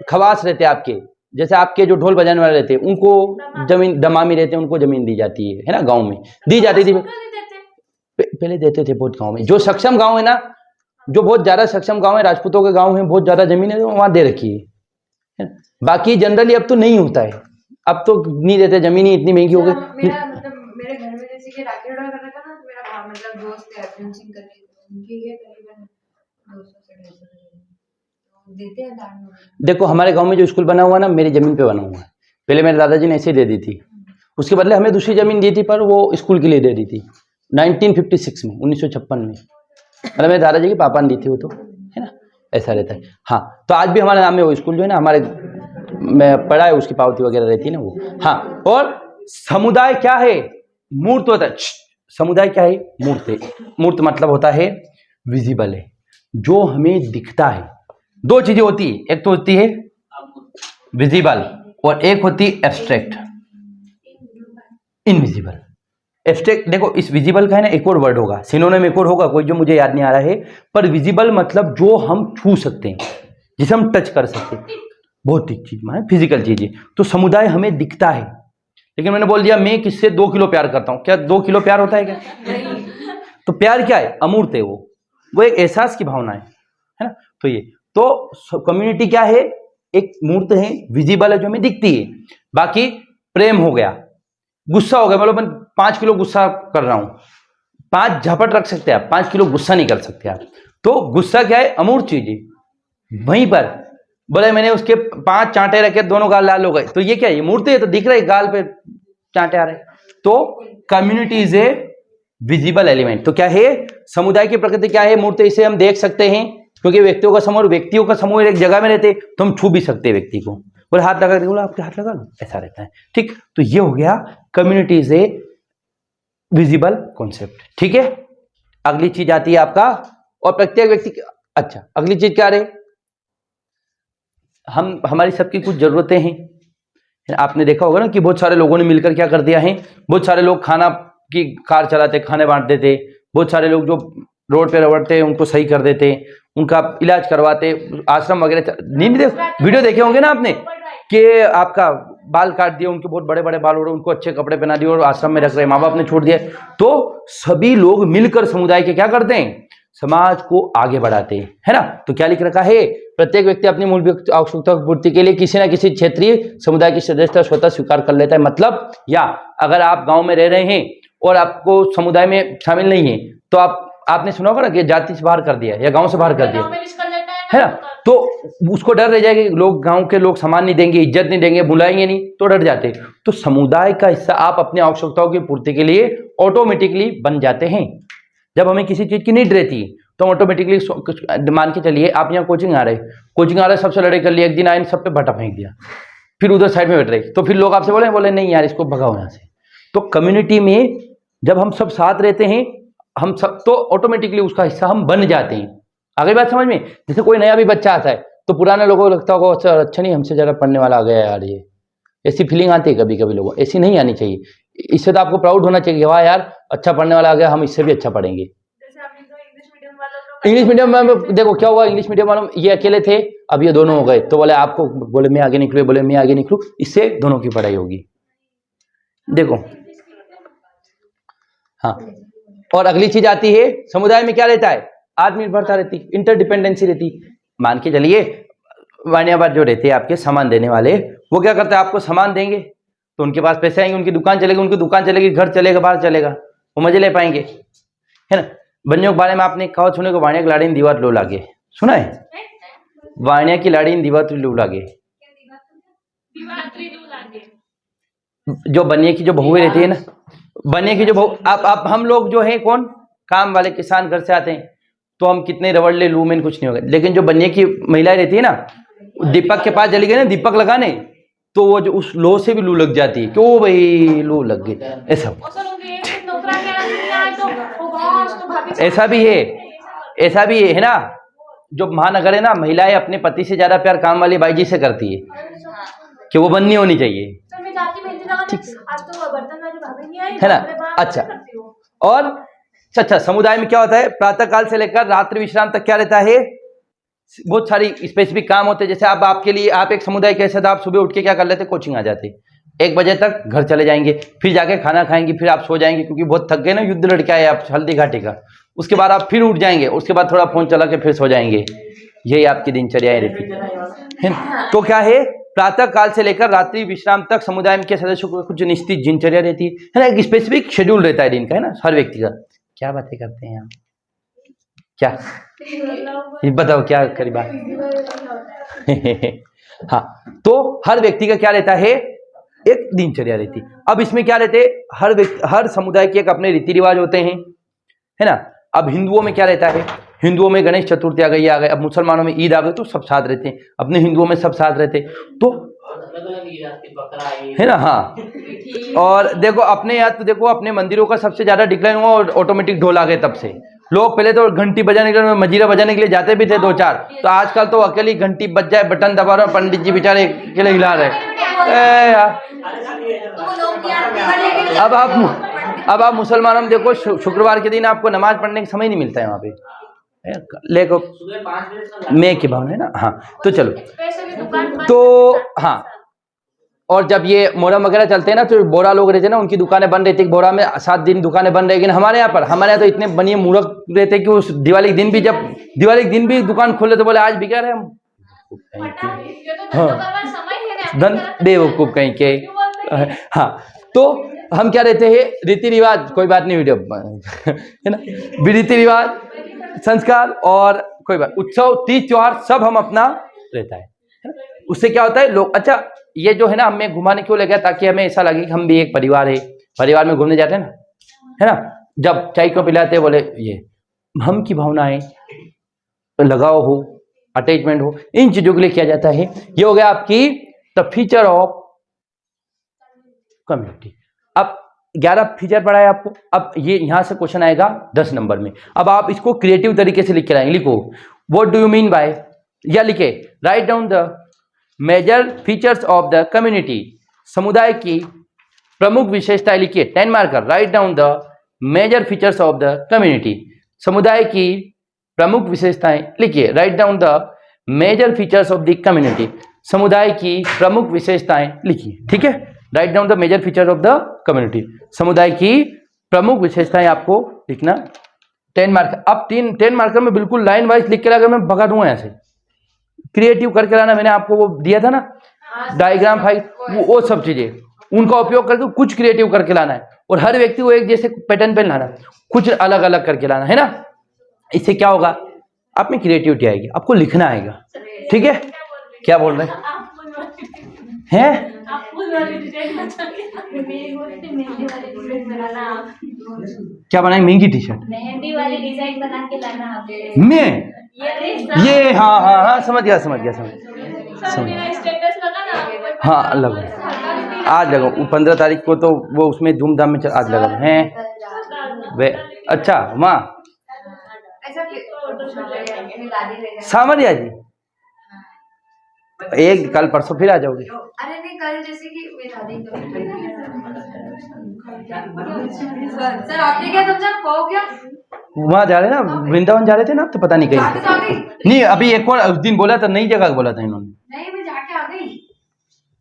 खवास रहते हैं आपके, जैसे आपके जो ढोल बजाने वाले रहते हैं उनको जमीन, दमामी रहते हैं उनको जमीन दी जाती है ना, गाँव में दी जाती थी, पहले देते थे बहुत गाँव में। जो सक्षम गाँव है ना, जो बहुत ज्यादा सक्षम गाँव है, राजपूतों के गाँव है, बहुत ज्यादा जमीन है, वहां दे रखी है। बाकी जनरली अब तो नहीं होता है, अब तो नहीं देते, जमीन ही इतनी महंगी हो गई। मेरा मतलब मेरे घर में जैसे कि राखी ऑर्डर कर रखा ना, तो मेरा मतलब दोस्त है अर्जुन सिंह करके, उनकी ये करीबन 200 से 250 देते हैं दान में। देखो हमारे गांव में जो स्कूल बना हुआ ना, मेरी जमीन पे बना हुआ है, पहले मेरे दादाजी ने ऐसे ही दे दी थी, उसके बदले हमें दूसरी जमीन दी थी, पर वो स्कूल के लिए दे दी थी 1956 में, 1956 में, मतलब मेरे दादाजी के पापा ने दी थी वो, तो है ना, ऐसा रहता है। हाँ, तो आज भी हमारे नाम में वो स्कूल जो है ना, हमारे में पढ़ा है, उसकी पावती वगैरह रहती है ना वो। हाँ, और समुदाय क्या है, मूर्त होता है। समुदाय क्या है, मूर्त है। मूर्त मतलब होता है विजिबल है, जो हमें दिखता है। दो चीजें होती है, एक तो होती है विजिबल और एक होती है एब्स्ट्रैक्ट, इनविजिबल। एब्स्ट्रैक्ट देखो, इस विजिबल का है ना एक और वर्ड होगा, सिनोनिम एक और होगा कोई, जो मुझे याद नहीं आ रहा है, पर विजिबल मतलब जो हम छू सकते हैं, जिसे हम टच कर सकते हैं, भौतिक चीज में फिजिकल चीजें। तो समुदाय हमें दिखता है, लेकिन मैंने बोल दिया मैं किससे 2 किलो प्यार करता हूं, क्या 2 किलो प्यार होता है क्या? तो प्यार क्या है? अमूर्त है वो एक एहसास की भावना है ना। तो ये तो कम्युनिटी क्या है? एक मूर्त है, विजिबल है, जो हमें दिखती है। बाकी प्रेम हो गया, गुस्सा हो गया, मतलब मैं 5 किलो गुस्सा कर रहा हूं, 5 झपट रख सकते हैं आप, 5 किलो गुस्सा नहीं कर सकते आप। तो गुस्सा क्या है? अमूर्त चीज है। वहीं पर बोले मैंने उसके 5 चांटे रखे, दोनों गाल लाल हो गए, तो ये क्या है? ये मूर्ति है, तो दिख रहा है गाल पे चांटे आ रहे। तो community is a visible element. तो क्या है? समुदाय की प्रकृति क्या है? मूर्ति, इसे हम देख सकते हैं, क्योंकि व्यक्तियों का समूह एक जगह में रहते, तो हम छू भी सकते हैं व्यक्ति को। बोले हाथ लगा, बोला आपके हाथ लगा लो, ऐसा रहता है। ठीक, तो ये हो गया community is a visible concept. ठीक है, अगली चीज आती है आपका, और प्रत्येक व्यक्ति। अच्छा, अगली चीज क्या रहे? हमारी सबकी कुछ जरूरतें हैं। आपने देखा होगा ना कि बहुत सारे लोगों ने मिलकर क्या कर दिया है, बहुत सारे लोग खाना की कार चलाते, खाने बांट देते, बहुत सारे लोग जो रोड पे रगड़ते उनको सही कर देते, उनका इलाज करवाते, आश्रम वगैरह। वीडियो देखे होंगे ना आपने कि आपका बाल काट दिए, उनके बहुत बड़े बड़े बाल हो रहे, उनको अच्छे कपड़े पहना दिए और आश्रम में रख रहे, माँ बाप ने छोड़ दिया। तो सभी लोग मिलकर समुदाय के क्या करते हैं? समाज को आगे बढ़ाते हैं, है ना। तो क्या लिख रखा है? प्रत्येक व्यक्ति अपनी मूलभूत आवश्यकता की पूर्ति के लिए किसी न किसी क्षेत्रीय समुदाय की सदस्यता स्वतः स्वीकार कर लेता है। मतलब, या अगर आप गांव में रह रहे हैं और आपको समुदाय में शामिल नहीं है, तो आपने सुना होगा ना कि जाति से बाहर कर दिया या गांव से बाहर कर दिया, है ना। तो उसको डर रह जाएगा, लोग, गांव के लोग सम्मान नहीं देंगे, इज्जत नहीं देंगे, बुलाएंगे नहीं, तो डर जाते। तो समुदाय का हिस्सा आप अपनी आवश्यकताओं की पूर्ति के लिए ऑटोमेटिकली बन जाते हैं। जब हमें किसी चीज की नीड रहती है तो ऑटोमेटिकली, मान के चलिए आप यहाँ कोचिंग आ रहे, सबसे लड़ाई कर लिया, एक दिन आए सब पे भट्टा फेंक दिया, फिर उधर साइड में बैठ रहे, तो फिर लोग आपसे बोले नहीं यार इसको भगाओ यहाँ से। तो कम्युनिटी में जब हम सब साथ रहते हैं, हम सब, तो ऑटोमेटिकली उसका हिस्सा हम बन जाते हैं। आगे बात समझ में? जैसे कोई नया भी बच्चा आता है तो पुराने लोगों को लगता होगा अच्छा नहीं, हमसे ज़्यादा पढ़ने वाला आ गया यार, ये ऐसी फीलिंग आती है कभी कभी लोगों। ऐसी नहीं आनी चाहिए, इससे तो आपको प्राउड होना चाहिए, वाह यार अच्छा पढ़ने वाला आ गया, हम इससे भी अच्छा पढ़ेंगे। इंग्लिश मीडियम में देखो क्या हुआ, इंग्लिश मीडियम वालों ये अकेले थे, अब ये दोनों हो गए, तो बोले आपको, बोले मैं आगे निकलू, बोले मैं आगे निकलू, इससे दोनों की पढ़ाई होगी। देखो, हाँ। और अगली चीज आती है, समुदाय में क्या रहता है? आत्मनिर्भरता रहती, इंटरडिपेंडेंसी रहती। मान के चलिए वाणियाबाद जो रहते हैं आपके सामान देने वाले, वो क्या करते हैं? आपको सामान देंगे तो उनके पास पैसे आएंगे, उनकी दुकान चलेगी, घर चलेगा, बाहर चलेगा, वो मजे ले पाएंगे, है ना। बन्यों के बारे में आपने कहा सुने को, वाणिया की लाड़ी दीवार लो लागे, सुना है? वाणिया की लाड़ी दीवार लो लागे, जो बनिए की जो बहुएं रहती है ना, बनिए की जो बहू, आप हम लोग जो है कौन, काम वाले किसान घर से आते हैं, तो हम कितने रबड़ ले लू में कुछ नहीं होगा। लेकिन जो बनिए की महिलाएं रहती है ना, दीपक के पास चली गई ना दीपक लगाने, तो वो जो उस लो से भी लू लग जाती है, क्यों भाई लू लग गई, ऐसा ऐसा भी है ना। जो महानगर है ना, महिलाएं अपने पति से ज्यादा प्यार काम वाली बाई जी से करती है, कि वो बननी होनी चाहिए, है ना। अच्छा, और अच्छा, समुदाय में क्या होता है? प्रातः काल से लेकर रात्रि विश्राम तक क्या रहता है? बहुत सारी स्पेसिफिक काम होते हैं। जैसे अब आपके लिए, आप एक समुदाय कैसे था, आप सुबह उठ के क्या कर लेते? कोचिंग आ जाते, 1 बजे तक घर चले जाएंगे, फिर जाके खाना खाएंगे, फिर आप सो जाएंगे क्योंकि बहुत थक गए ना, युद्ध लड़के आए आप हल्दी घाटी का। उसके बाद आप फिर उठ जाएंगे, उसके बाद थोड़ा फोन चला के फिर सो जाएंगे। यही आपकी दिनचर्या रहती है। तो क्या है? प्रातः काल से लेकर रात्रि विश्राम तक समुदाय के सदस्यों को कुछ निश्चित दिनचर्या रहती है ना, एक स्पेसिफिक शेड्यूल रहता है दिन का, है ना, हर व्यक्ति का। क्या बातें करते हैं आप? क्या ये बताओ, क्या करी बात? हाँ, तो हर व्यक्ति का क्या रहता है? एक दिनचर्या रहती। अब इसमें क्या रहते हैं? हर समुदाय के एक अपने रीति रिवाज होते हैं, है ना। अब हिंदुओं में क्या रहता है? हिंदुओं में गणेश चतुर्थी आ गई, अब मुसलमानों में ईद आ गई, तो सब साथ रहते हैं। अपने हिंदुओं में सब साथ रहते, तो है ना। हाँ, और देखो अपने यहाँ तो देखो अपने मंदिरों का सबसे ज्यादा डिक्लाइन हुआ और ऑटोमेटिक ढोल आ गए तब से। लोग पहले तो घंटी बजाने के लिए, मजीरा बजाने के लिए जाते भी थे 2-4, तो आजकल तो अकेली घंटी बज जाए, बटन दबा रहे, पंडित जी बेचारे अकेले हिला रहे। ए यार, अब आप मुसलमानों में देखो, शुक्रवार के दिन आपको नमाज पढ़ने का समय नहीं मिलता है वहाँ पे, लेको मैं की भावना है ना। हाँ तो चलो, तो हाँ, और जब ये मोहर्रम वगैरह चलते हैं ना, तो बोरा लोग रहते हैं ना, उनकी दुकानें बंद रहती है, बोरा में 7 दिन दुकानें बंद रहेगी। हमारे यहाँ तो इतने बनिए मूर्ख रहते कि उस दिवाली के दिन भी, जब दिवाली के दिन भी दुकान खोले तो बोले आज बिका रहे हम। धन बेवकूफ कहीं के। हाँ तो हम क्या रहते हैं, रीति रिवाज, कोई बात नहीं, वीडियो है ना, रीति रिवाज, संस्कार और कोई बात, उत्सव, तीज त्योहार सब हम अपना रहता है ना? उससे क्या होता है, लोग, अच्छा ये जो है ना, हमें घुमाने क्यों ले गया, ताकि हमें ऐसा लगे कि हम भी एक परिवार है, परिवार में घूमने जाते हैं ना, है ना, जब चाय को पिलाते हैं बोले ये हम की भावनाएं, लगाव हो, अटैचमेंट हो, इन चीजों के लिए किया जाता है। ये हो गया आपकी द फीचर ऑफ कम्युनिटी। अब 11 फीचर पढ़ा है आपको। अब ये यहां से क्वेश्चन आएगा 10 नंबर में। अब आप इसको क्रिएटिव तरीके से लिख के लाएंगे। लिखो what do you mean by, या लिखे write down the major features of the community. समुदाय की प्रमुख विशेषताएं लिखिए, 10 marker. Write down the major features of the community. समुदाय की प्रमुख विशेषताएं लिखिए, write down the major features of the community. समुदाय की प्रमुख विशेषताएं लिखिए, ठीक है। Write down the major feature of the community. समुदाय की प्रमुख विशेषताएं आपको लिखना, 10 मार्कर। अब 10 मार्कर में बिल्कुल लाइन वाइज लिख के लाकर मैं भगा दूंगा ऐसे। क्रिएटिव करके लाना, मैंने आपको वो दिया था ना डायग्राम फाइल, वो सब चीजें, उनका उपयोग करके कुछ क्रिएटिव करके लाना है। और हर व्यक्ति को एक जैसे पैटर्न पे लाना, कुछ अलग अलग करके लाना है ना। इससे क्या होगा, आप में क्रिएटिविटी आएगी, आपको लिखना आएगा, ठीक है। क्या बोल रहे हैं? क्या बनाए, महंगी टी शर्ट, मेहंदी वाली डिजाइन बना के लाना मैं ये हाँ समझ गया हाँ लगा, आज लगा 15 तारीख को, तो वो उसमें धूमधाम में आज लगा है वे। अच्छा माँ सामरिया जी, एक कल परसों फिर आ जाओगे। अरे नहीं, कल जैसे कि मेरा दादी सर आपने क्या समझा, हो गया वहाँ जा रहे ना, वृंदावन जा रहे थे ना, तो पता नहीं कहीं नहीं। अभी एक और दिन बोला था, नई जगह बोला था इन्होंने। नहीं मैं जाके आ गई,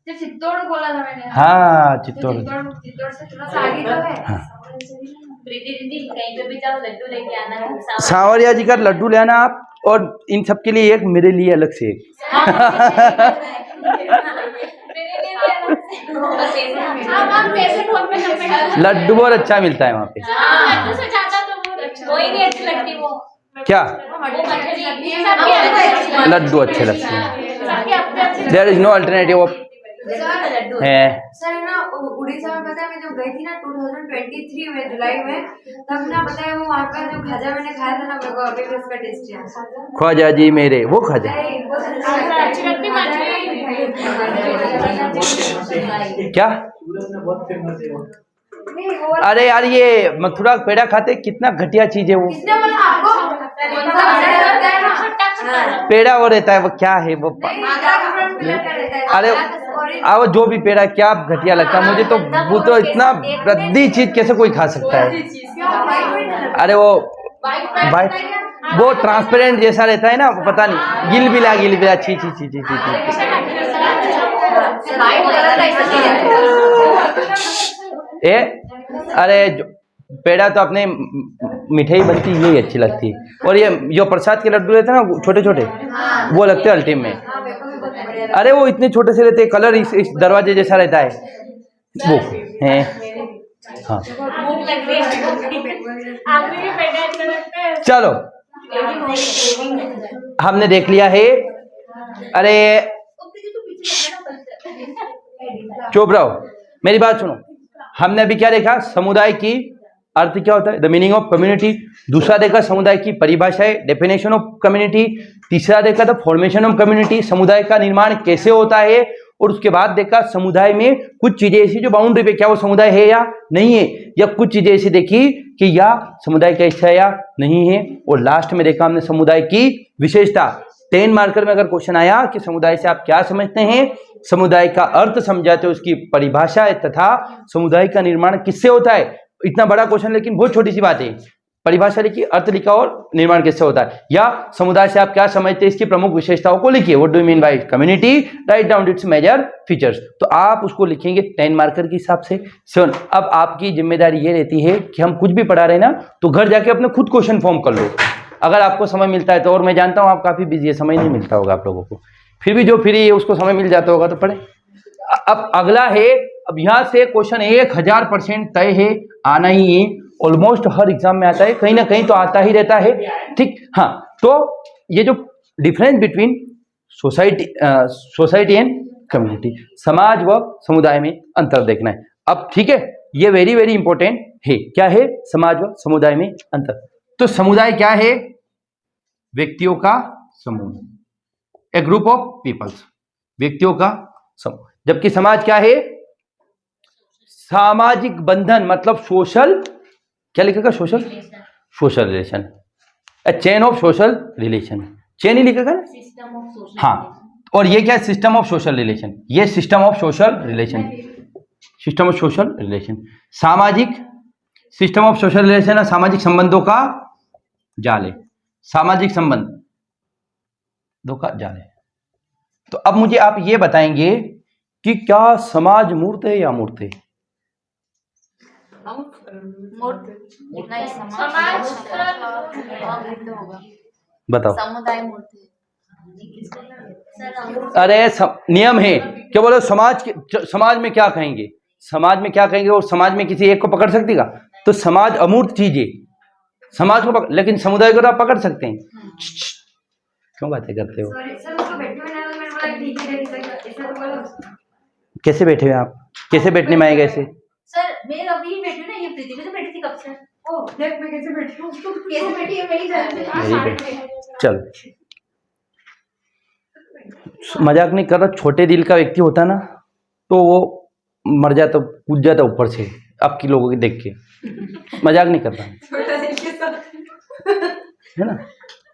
जब चित्तौड़ बोला था मैंने। हाँ चित्तौड़ से थोड़ा सा आगे तो है। प्रीति दीदी कहीं पे भी जाओ लड्डू लेके आना, सांवरिया जी का लड्डू ले आना आप, और इन सब के लिए एक, मेरे लिए अलग से एक। लड्डू बहुत अच्छा मिलता है वहाँ पे। क्या लड्डू अच्छे लगते हैं, there is no alternative of है। सर ना उड़ीसा में पता है, मैं जब गई थी ना 2023 में जुलाई में, तब ना पता है वो वहाँ का जो खाजा मैंने खाया था ना, मेरे को अभी भी उसका टेस्ट है। ख्वाजा जी मेरे, वो खाजा क्या, अरे यार ये मथुरा पेड़ा खाते, कितना घटिया चीज है वो। पेड़ा वो रहता है, वो क्या है वो, अरे अब जो भी पेड़ा क्या घटिया लगता है मुझे तो, वो तो इतना रद्दी चीज कैसे कोई खा सकता है। अरे वो वाइट, वो ट्रांसपेरेंट जैसा रहता है ना, वो पता नहीं, गिलबिला छी छी छी छी छी। ए अरे पेड़ा तो अपने मिठाई बनती यही अच्छी लगती है, और ये जो प्रसाद के लड्डू रहते हैं ना छोटे छोटे, वो लगते हैं अल्टीम में। अरे वो इतने छोटे से रहते हैं, कलर इस दरवाजे जैसा रहता है वो है। हाँ चलो हमने देख लिया है। अरे चुप रहो, मेरी बात सुनो। हमने अभी क्या देखा, समुदाय की अर्थ क्या होता है, द मीनिंग ऑफ कम्युनिटी। दूसरा देखा समुदाय की परिभाषाएं, डेफिनेशन ऑफ कम्युनिटी। तीसरा देखा द फॉर्मेशन ऑफ कम्युनिटी, समुदाय का निर्माण कैसे होता है और उसके बाद देखा समुदाय में कुछ चीजें ऐसी जो बाउंड्री पे, क्या वो समुदाय है या नहीं है, या कुछ चीजें ऐसी देखी कि या समुदाय का हिस्सा है या नहीं है, और लास्ट में देखा हमने समुदाय की विशेषता। 10 मार्कर में अगर क्वेश्चन आया कि समुदाय से आप क्या समझते हैं, समुदाय का अर्थ समझाते हो, उसकी परिभाषा है, तथा समुदाय का निर्माण किससे होता है। इतना बड़ा क्वेश्चन लेकिन बहुत छोटी सी बात है, परिभाषा लिखी, अर्थ लिखा और निर्माण किससे होता है, या समुदाय से आप क्या समझते हैं इसकी प्रमुख विशेषताओं को लिखिए। What do you mean by community, write down its major features. तो आप उसको लिखेंगे 10 मार्कर के हिसाब से। सुन, अब आपकी जिम्मेदारी ये रहती है कि हम कुछ भी पढ़ा रहे ना तो घर जाके अपने खुद क्वेश्चन फॉर्म कर लो, अगर आपको समय मिलता है तो। और मैं जानता हूं आप काफी बिजी है, समय नहीं मिलता होगा आप लोगों को, फिर भी जो फ्री है उसको समय मिल जाता होगा तो पढ़े। अब अगला है, अब यहां से क्वेश्चन 1000% तय है, आना ही है, ऑलमोस्ट हर एग्जाम में आता है, कहीं ना कहीं तो आता ही रहता है, ठीक। हाँ, तो ये जो difference between society and community, समाज व समुदाय में अंतर देखना है अब, ठीक है। ये वेरी वेरी इंपॉर्टेंट है। क्या है? समाज व समुदाय में अंतर। तो समुदाय क्या है? व्यक्तियों का समूह, ए ग्रुप ऑफ पीपल्स, व्यक्तियों का समूह। जबकि समाज क्या है? सामाजिक बंधन, मतलब सोशल, क्या लिखेगा? Social relation, a chain of social relation, chain ही लिखेगा ना। System of social. हाँ, और ये क्या है? सिस्टम ऑफ सोशल रिलेशन, ये system of social relation, system of social relation, सामाजिक सिस्टम ऑफ सोशल रिलेशन है, सामाजिक संबंधों का जाल है, सामाजिक संबंधों का जाल है। तो अब मुझे आप ये बताएंगे कि क्या समाज मूर्त है या अमूर्त है? बताओ। समुदाय मूर्ति। अरे नियम है, क्या बोलो? समाज में क्या कहेंगे, समाज में क्या कहेंगे, और समाज में किसी एक को पकड़ सकती का? तो समाज अमूर्त चीज है, समाज को पकड़, लेकिन समुदाय को तो आप पकड़ सकते हैं। क्यों बातें करते हो? कैसे बैठे हुए आप? कैसे बैठने में आएगा ऐसे? सर मैं अभी बैठी हूँ ना, ये प्रीति भी तो बैठी थी कब से। ओ देख मैं कैसे बैठी हूँ, तू कैसे बैठी है मेरी जान। चल, मजाक नहीं कर रहा, छोटे दिल का व्यक्ति होता ना तो वो मर जाता, कूद जाता ऊपर से आपकी लोगों की देख के, मजाक नहीं कर रहा है ना।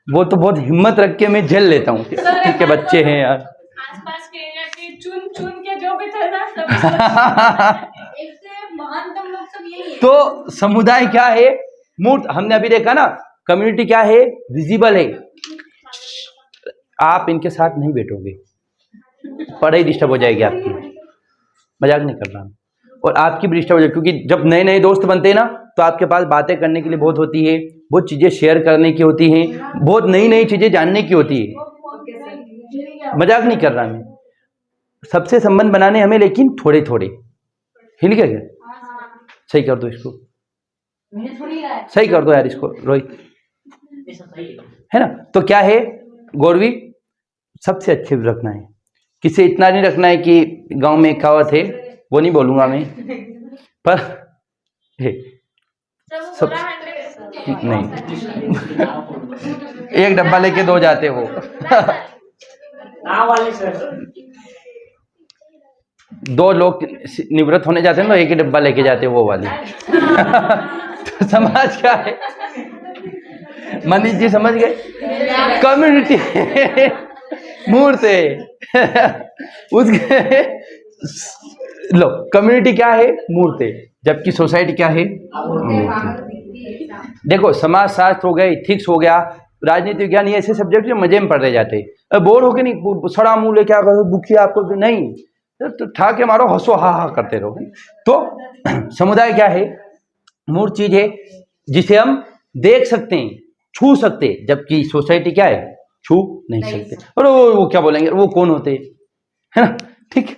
वो तो बहुत हिम्मत रख के मैं झेल लेता हूँ, ठीक है, बच्चे हैं यार। आसपास के एरिया के चुन के जो भी थे ना सब एक से महानतम लोग सब यही है। तो समुदाय क्या है? मूर्त। हमने अभी देखा ना, कम्युनिटी क्या है? विजिबल है। आप इनके साथ नहीं बैठोगे, पढ़ाई डिस्टर्ब हो जाएगी आपकी, मजाक नहीं कर रहा, और आपकी भी डिस्टर्ब हो जाएगी, क्योंकि जब नए नए दोस्त बनते हैं ना तो आपके पास बातें करने के लिए बहुत होती है, बहुत चीजें शेयर करने की होती हैं, बहुत नई नई चीजें जानने की होती है। मजाक नहीं कर रहा मैं, सबसे संबंध बनाने हमें, लेकिन थोड़े थोड़े। हिल गया क्या? सही कर दो इसको, सही कर दो यार इसको रोहित, है ना। तो क्या है गौरवी? सबसे अच्छे भी रखना है, किसे इतना नहीं रखना है कि गांव में एक कहावत है, वो नहीं बोलूंगा मैं, पर सब नहीं, एक डब्बा लेके 2 जाते हो। दो लोग निवृत्त होने जाते हैं तो एक ही डब्बा लेके जाते हैं, वो वाली। तो समाज क्या है? मनीष जी समझ गए? कम्युनिटी मूर्त है उसके, लो कम्युनिटी क्या है? मूर्त है, जबकि सोसाइटी क्या है? मूर्त। देखो समाज शास्त्र हो गया, इथिक्स हो गया, राजनीति विज्ञान, ये ऐसे सब्जेक्ट जो मजे में पढ़े जाते हैं, बोर होके नहीं, सड़ा मुंह लेके आप दुखी आपको भी नहीं, तो ठा के मारो, हंसो हा हा करते रहो। तो समुदाय क्या है? मूर्त चीज है जिसे हम देख सकते हैं, छू सकते हैं, जबकि सोसाइटी क्या है? छू नहीं सकते। और वो क्या बोलेंगे, वो कौन होते है ना, ठीक।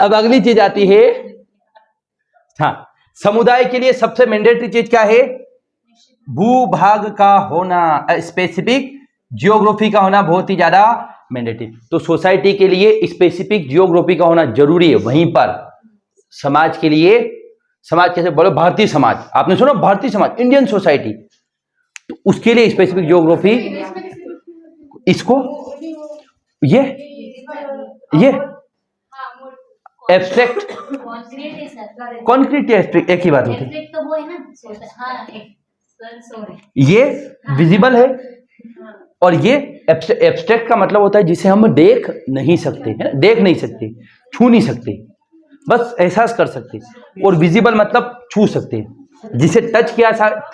अब अगली चीज आती है, हाँ, समुदाय के लिए सबसे मैंडेटरी चीज क्या है? भूभाग का होना, स्पेसिफिक जियोग्राफी का होना बहुत ही ज्यादा मैंडेटरी। तो सोसाइटी के लिए स्पेसिफिक जियोग्राफी का होना जरूरी है। वहीं पर समाज के लिए, समाज कैसे बोलो? भारतीय समाज, आपने सुना भारतीय समाज, इंडियन सोसाइटी, तो उसके लिए स्पेसिफिक जियोग्राफी, इसको ये एब्स्ट्रैक्ट, कॉन्क्रीट है सर, कॉन्क्रीट या एब्स्ट्रैक्ट एक ही बात होती है। एब्स्ट्रैक्ट तो वो है ना, हाँ सर सॉरी, ये विजिबल है और ये एब्स्ट्रैक्ट का मतलब होता है जिसे हम देख नहीं सकते, है ना, देख नहीं सकते, छू नहीं सकते, बस एहसास कर सकते। और विजिबल मतलब छू सकते, जिसे टच किया,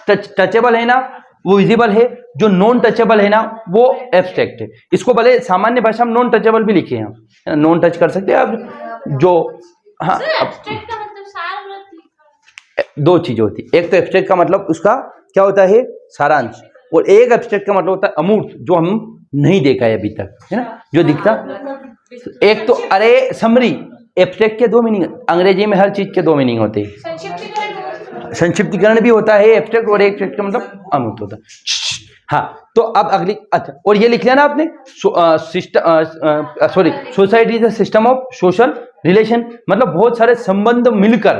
टचेबल है ना वो विजिबल है, जो नॉन टचेबल है ना वो एब्स्ट्रैक्ट है। इसको भले सामान्य भाषा में नॉन टचेबल भी लिखे हैं, नॉन टच कर सकते हैं आप जो, हाँ। एब्स्ट्रैक्ट का मतलब सार दो चीजें होती, एक तो एब्स्ट्रैक्ट का मतलब उसका क्या होता है, सारांश, और एक एब्स्ट्रैक्ट का मतलब होता है अमूर्त, जो हम नहीं देखा है अभी तक, है ना, जो दिखता। एक तो अरे समरी, एब्स्ट्रैक्ट के दो मीनिंग, अंग्रेजी में हर चीज के दो मीनिंग होते हैं, संक्षिप्तीकरण भी होता है एब्स्ट्रैक्ट, और एब्स्ट्रैक्ट का मतलब अमूर्त होता है। हाँ, तो अब अगली, अच्छा, और ये लिख लिया ना आपने, sorry, society is a system of social relation, मतलब बहुत सारे संबंध मिलकर,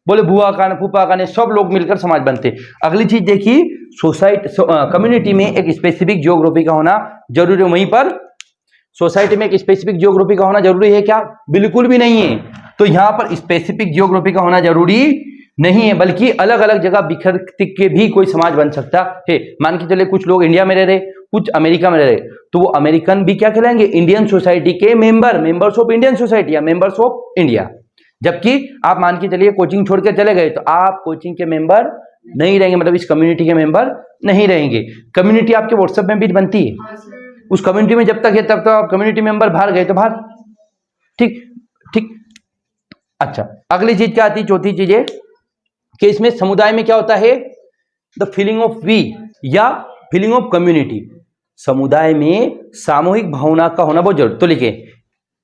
बोले बुआ का, फूफा का, सब लोग मिलकर समाज बनते। अगली चीज देखिए, सोसाइटी, कम्युनिटी में एक स्पेसिफिक जियोग्राफी का होना जरूरी है। वहीं पर सोसाइटी में एक स्पेसिफिक जियोग्राफी का होना जरूरी है क्या? बिल्कुल भी नहीं है। तो यहाँ पर स्पेसिफिक जियोग्राफी का होना जरूरी नहीं है, बल्कि अलग अलग जगह बिखर के भी कोई समाज बन सकता है। मान के चले कुछ लोग इंडिया में रह रहे, कुछ अमेरिका में रह रहे, तो वो अमेरिकन भी क्या कहलाएंगे? इंडियन सोसाइटी के मेंबर्स ऑफ इंडियन सोसाइटी या मेंबर्स ऑफ इंडिया। जबकि आप मान के चलिए कोचिंग छोड़ के चले गए, तो आप कोचिंग के मेंबर नहीं रहेंगे, मतलब इस कम्युनिटी के मेंबर नहीं रहेंगे। कम्युनिटी आपके व्हाट्सएप में भी बनती है, उस कम्युनिटी में जब तक है तब तक आप कम्युनिटी मेंबर, बाहर गए तो बाहर। ठीक ठीक। अच्छा, अगली चीज क्या आती है? चौथी चीज है कि इसमें समुदाय में क्या होता है? द फीलिंग ऑफ वी या फीलिंग ऑफ कम्युनिटी। समुदाय में सामूहिक भावना का होना बहुत जरूरी। तो लिखे,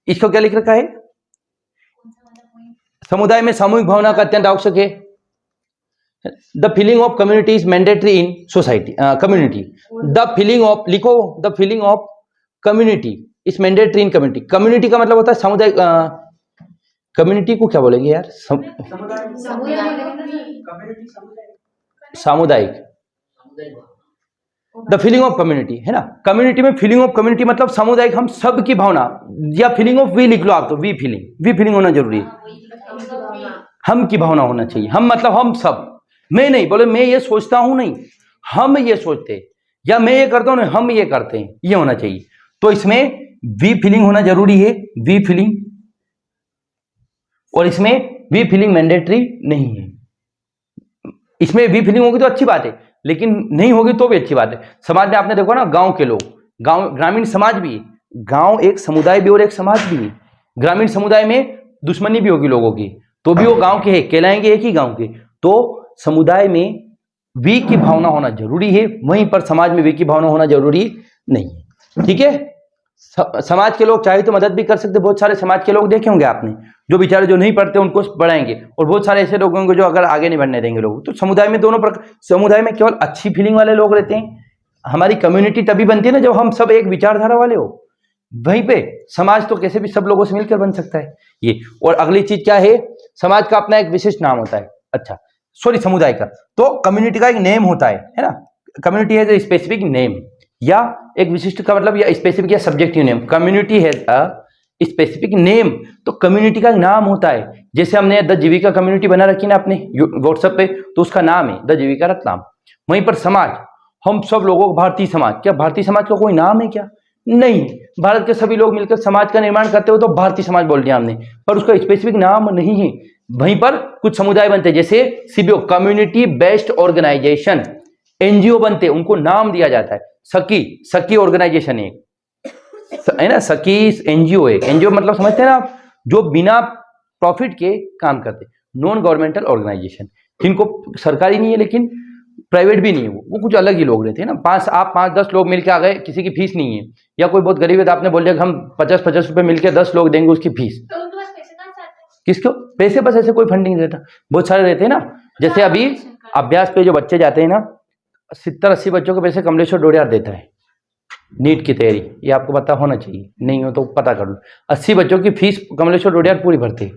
इसको क्या लिख रखा है? समुदाय में सामूहिक भावना का अत्यंत आवश्यक है। The feeling of community is mandatory in society, community. The feeling of, लिखो, the feeling of community is mandatory in community. Community का मतलब होता है समुदाय। कम्युनिटी को क्या बोलेंगे यार? सामुदायिक। द फीलिंग ऑफ कम्युनिटी, है ना। कम्युनिटी में फीलिंग ऑफ कम्युनिटी मतलब सामुदायिक, हम सब की भावना, या फीलिंग ऑफ वी लिख लो आप, तो वी फीलिंग होना जरूरी है। हम की भावना होना चाहिए। हम मतलब हम सब, मैं नहीं बोले मैं ये सोचता हूं, नहीं, हम ये सोचते, या मैं ये करता हूं, नहीं, हम ये करते हैं, ये होना चाहिए। तो इसमें वी फीलिंग होना जरूरी है, वी फीलिंग। और इसमें वी फीलिंग मैंडेटरी नहीं है। इसमें वी फीलिंग होगी तो अच्छी बात है, लेकिन नहीं होगी तो भी अच्छी बात है। समाज में आपने देखो ना, गांव के लोग, गांव ग्रामीण समाज भी, गांव एक समुदाय भी और एक समाज भी। ग्रामीण समुदाय में दुश्मनी भी होगी लोगों की, तो भी वो गांव के हैं, कहलाएंगे एक ही गांव के। तो समुदाय में वी की भावना होना जरूरी है, वहीं पर समाज में वी की भावना होना जरूरी नहीं है। ठीक है। समाज के लोग चाहे तो मदद भी कर सकते। बहुत सारे समाज के लोग देखे होंगे आपने, जो बेचारे जो नहीं पढ़ते उनको बढ़ाएंगे, और बहुत सारे ऐसे लोग होंगे जो अगर आगे नहीं बढ़ने देंगे लोग। तो समुदाय में दोनों प्रकार, समुदाय में केवल अच्छी फीलिंग वाले लोग रहते हैं। हमारी कम्युनिटी तभी बनती है ना जब हम सब एक विचारधारा वाले हो। वहीं पे समाज तो कैसे भी सब लोगों से मिलकर बन सकता है ये। और अगली चीज क्या है? समाज का अपना एक विशिष्ट नाम होता है। अच्छा सॉरी, समुदाय का। तो कम्युनिटी का एक नेम होता है ना। Community has a specific name, या एक विशिष्ट का मतलब या स्पेसिफिक या subjective name. Community has a specific name, तो कम्युनिटी का नाम होता है। जैसे हमने द जीविका कम्युनिटी बना रखी ना अपने व्हाट्सएप पे, तो उसका नाम है द जीविका रत्नाम। वहीं पर समाज, हम सब लोगों को भारतीय समाज, क्या भारतीय समाज का कोई नाम है क्या? नहीं। भारत के सभी लोग मिलकर समाज का निर्माण करते हो तो भारतीय समाज बोल दिया हमने, पर उसका स्पेसिफिक नाम नहीं है। वहीं पर कुछ समुदाय बनते हैं, जैसे CBO, community based organisation, NGO बनते, उनको नाम दिया जाता है। सखी ऑर्गेनाइजेशन है ना, सखी एनजीओ है। एनजीओ मतलब समझते हैं ना आप, जो बिना प्रॉफिट के काम करते। नॉन गवर्नमेंटल ऑर्गेनाइजेशन, जिनको सरकारी नहीं है लेकिन प्राइवेट भी नहीं है, वो कुछ अलग ही लोग रहते हैं ना। आप 5-10 लोग मिलकर आ गए, किसी की फीस नहीं है, या कोई बहुत गरीब है तो आपने बोल दिया कि हम 50-50 रुपए मिलकर 10 लोग देंगे उसकी फीस। तो उनके पास पैसे कहाँ से आते हैं? किसको पैसे? बस ऐसे कोई फंडिंग रहता, बहुत सारे रहते हैं ना। जैसे अभी अभ्यास पे जो बच्चे जाते हैं ना, 70-80 बच्चों के पैसे कमलेश्वर डोडियार देता है नीट की तैयारी। ये आपको पता होना चाहिए, नहीं हो तो पता कर लो। 80 बच्चों की फीस कमलेश्वर डोडियार पूरी भरते।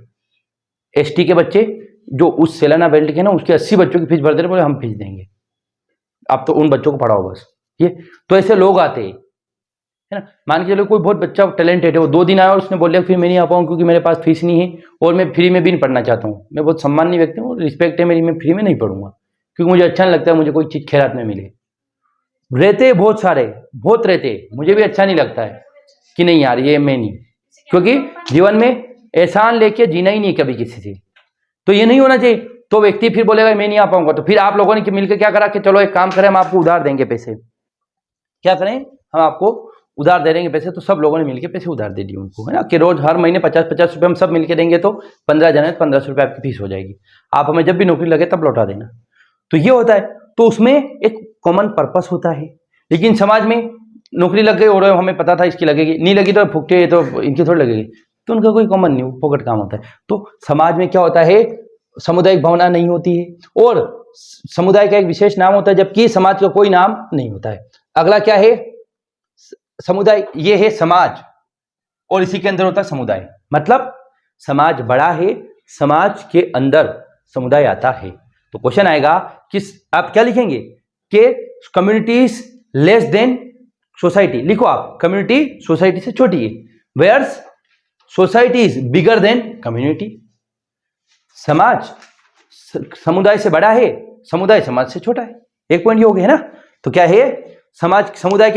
एसटी के बच्चे जो उस सेलाना बेल्ट के ना, उसके 80 बच्चों की फीस भरते रहे, बोले हम फीस देंगे, आप तो उन बच्चों को पढ़ाओ बस। ये तो ऐसे लोग आते हैं, है ना। मान के चलो कोई बहुत बच्चा टैलेंटेड है, वो 2 दिन आया और उसने बोल फिर मैं नहीं आ पाऊँ क्योंकि मेरे पास फीस नहीं है और मैं फ्री में भी नहीं पढ़ना चाहता हूँ, मैं बहुत सम्मानीय व्यक्ति हूँ, रिस्पेक्ट है मेरी, मैं फ्री में नहीं पढ़ूंगा क्योंकि मुझे अच्छा नहीं लगता है मुझे कोई चीज़ खैरात में मिले। रहते बहुत सारे, बहुत रहते, मुझे भी अच्छा नहीं लगता है कि नहीं यार ये मैं नहीं, क्योंकि जीवन में एहसान लेके जीना ही नहीं कभी किसी से, तो ये नहीं होना चाहिए। तो व्यक्ति फिर बोलेगा मैं नहीं आ पाऊंगा, तो फिर आप लोगों ने मिलकर क्या करा कि चलो एक काम करें, हम आपको उधार देंगे पैसे, क्या करें हम आपको उधार दे देंगे पैसे, तो सब लोगों ने मिलकर पैसे उधार दे दिए उनको, है ना, कि रोज हर महीने 50-50 रुपये हम सब मिलकर देंगे तो 15 जने 1500 रुपये आपकी फीस हो जाएगी, आप हमें जब भी नौकरी लगे तब लौटा देना। तो ये होता है, तो उसमें एक कॉमन पर्पस होता है। लेकिन समाज में नौकरी लग गई और हमें पता था इसकी लगेगी, नहीं लगी तो फुकटे तो इनकी थोड़ी लगेगी, तो उनका कोई कॉमन नहीं, फोकट काम होता है। तो समाज में क्या होता है, सामुदायिक भावना नहीं होती है और समुदाय का एक विशेष नाम होता है, जबकि समाज का कोई नाम नहीं होता है। अगला क्या है, समुदाय, ये है समाज और इसी के अंदर होता है समुदाय, मतलब समाज बड़ा है, समाज के अंदर समुदाय आता है। तो क्वेश्चन आएगा कि आप क्या लिखेंगे कि कम्युनिटीज लेस देन सोसाइटी, लिखो आप कम्युनिटी सोसाइटी से छोटी है, whereas society is bigger than community, समाज समुदाय से बड़ा है, समुदाय समाज से छोटा है। एक पॉइंट ये हो गया है ना। तो क्या है, समाज समुदाय